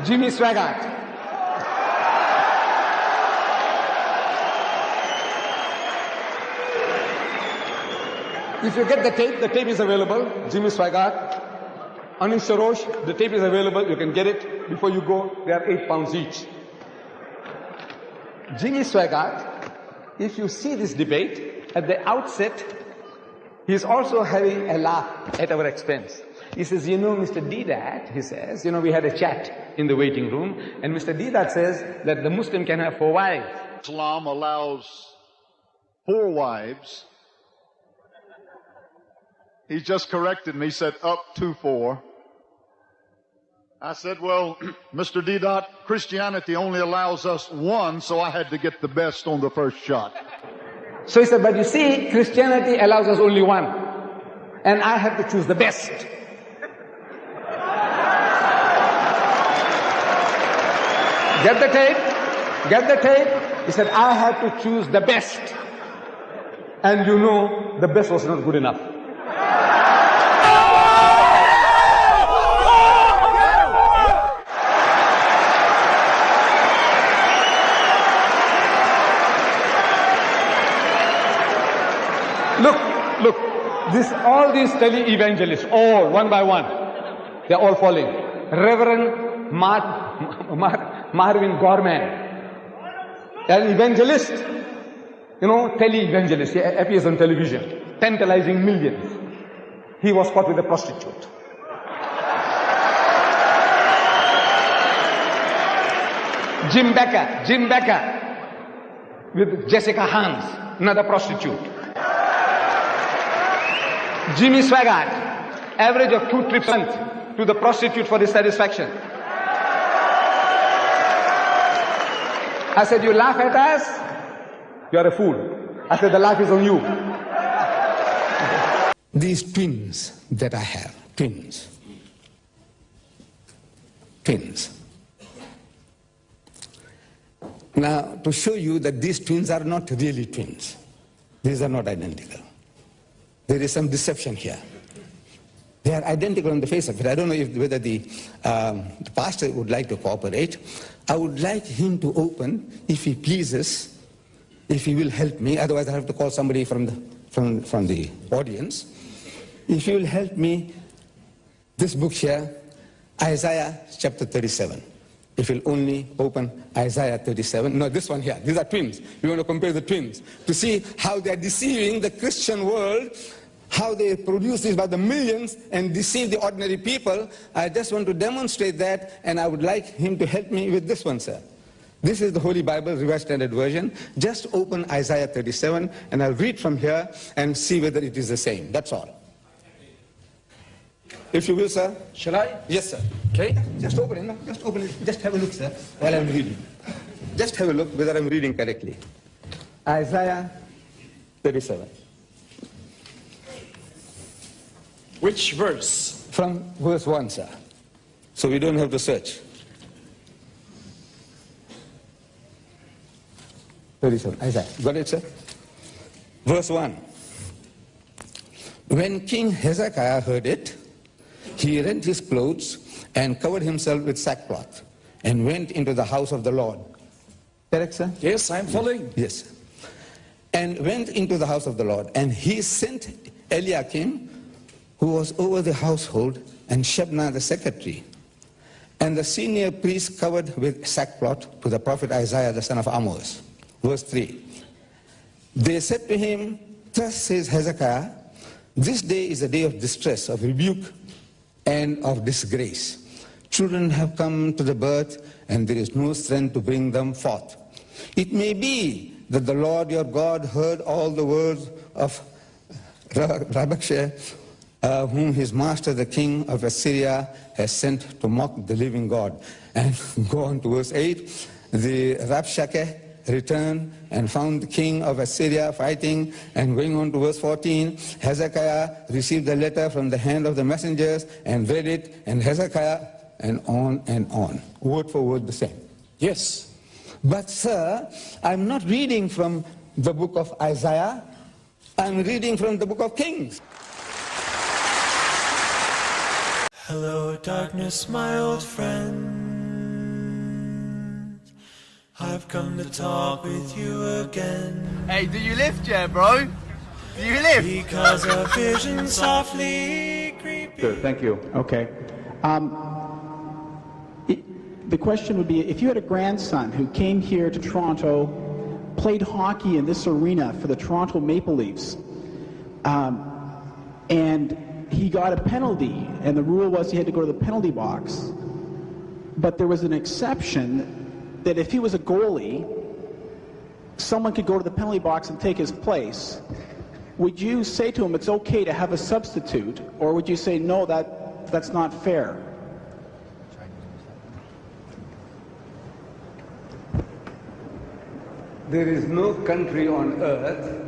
Jimmy Swagart. If you get the tape is available. Jimmy Swagart. Anish Sarosh, the tape is available. You can get it before you go. They are 8 pounds each. Jimmy Swagart, if you see this debate, at the outset, he's also having a laugh at our expense. He says, you know, Mr. Deedat, he says, you know, we had a chat in the waiting room, and Mr. Deedat says that the Muslim can have 4 wives. Islam allows 4 wives. He just corrected me, said up to 4. I said, well, Mr. Deedat, Christianity only allows us 1, so I had to get the best on the first shot. So he said, but you see, Christianity allows us only 1, and I have to choose the best. Get the tape? Get the tape? He said, I have to choose the best. And you know, the best was not good enough. Look, all these tele-evangelists, all one by one, they're all falling. Reverend Marvin Gorman, an evangelist, you know, tele-evangelist, he appears on television, tantalizing millions. He was caught with a prostitute. Jim Becker, with Jessica Hans, another prostitute. Jimmy Swagart, average of 2 trips a month to the prostitute for his satisfaction. I said, you laugh at us? You are a fool. I said, the laugh is on you. These twins that I have, twins. Now, to show you that these twins are not really twins, these are not identical. There is some deception here. They are identical on the face of it. I don't know whether the pastor would like to cooperate. I would like him to open, if he pleases, if he will help me. Otherwise, I have to call somebody from the audience. If you will help me, this book here, Isaiah chapter 37. If you'll only open Isaiah 37. No, this one here. These are twins. We want to compare the twins to see how they are deceiving the Christian world, how they produce this by the millions and deceive the ordinary people. I just want to demonstrate that, and I would like him to help me with this one, sir. This is the Holy Bible, Revised Standard Version. Just open Isaiah 37, and I'll read from here and see whether it is the same. That's all. If you will, sir. Shall I? Yes, sir. Okay. Just open it. No? Just open it. Just have a look, sir, while I'm reading. Just have a look whether I'm reading correctly. Isaiah 37. Which verse? From verse 1, sir. So we don't have to search. 37. Isaiah. Got it, sir? Verse 1. When King Hezekiah heard it, he rent his clothes and covered himself with sackcloth and went into the house of the Lord. Correct, sir? Yes, I'm following. Yes. And went into the house of the Lord, and he sent Eliakim, who was over the household, and Shebna the secretary, and the senior priest covered with sackcloth to the prophet Isaiah the son of Amos. Verse 3. They said to him, thus says Hezekiah, this day is a day of distress, of rebuke, and of disgrace. Children have come to the birth, and there is no strength to bring them forth. It may be that the Lord your God heard all the words of Rabshakeh, whom his master, the king of Assyria, has sent to mock the living God. And go on to verse 8. The Rabshakeh returned and found the king of Assyria fighting, and going on to verse 14, Hezekiah received the letter from the hand of the messengers and read it, and Hezekiah, and on. Word for word the same. Yes. But sir, I'm not reading from the book of Isaiah, I'm reading from the book of Kings. Hello darkness, my old friend. I've come to talk with you again. Hey, do you lift, yeah, bro? Do you lift? Because a vision softly creeping. Sure, thank you. Okay. The question would be, if you had a grandson who came here to Toronto, played hockey in this arena for the Toronto Maple Leafs, and he got a penalty, and the rule was he had to go to the penalty box, but there was an exception that if he was a goalie, someone could go to the penalty box and take his place. Would you say to him it's okay to have a substitute, or would you say no, that's not fair? There is no country on earth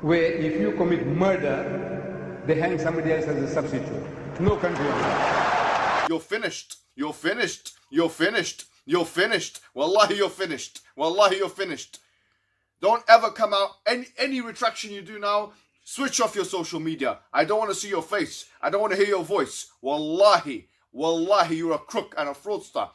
where if you commit murder, they hang somebody else as a substitute. No country on earth. You're finished. You're finished. You're finished. You're finished. Wallahi, you're finished. Wallahi, you're finished. Don't ever come out. Any retraction you do now, switch off your social media. I don't want to see your face. I don't want to hear your voice. Wallahi, wallahi, you're a crook and a fraudster.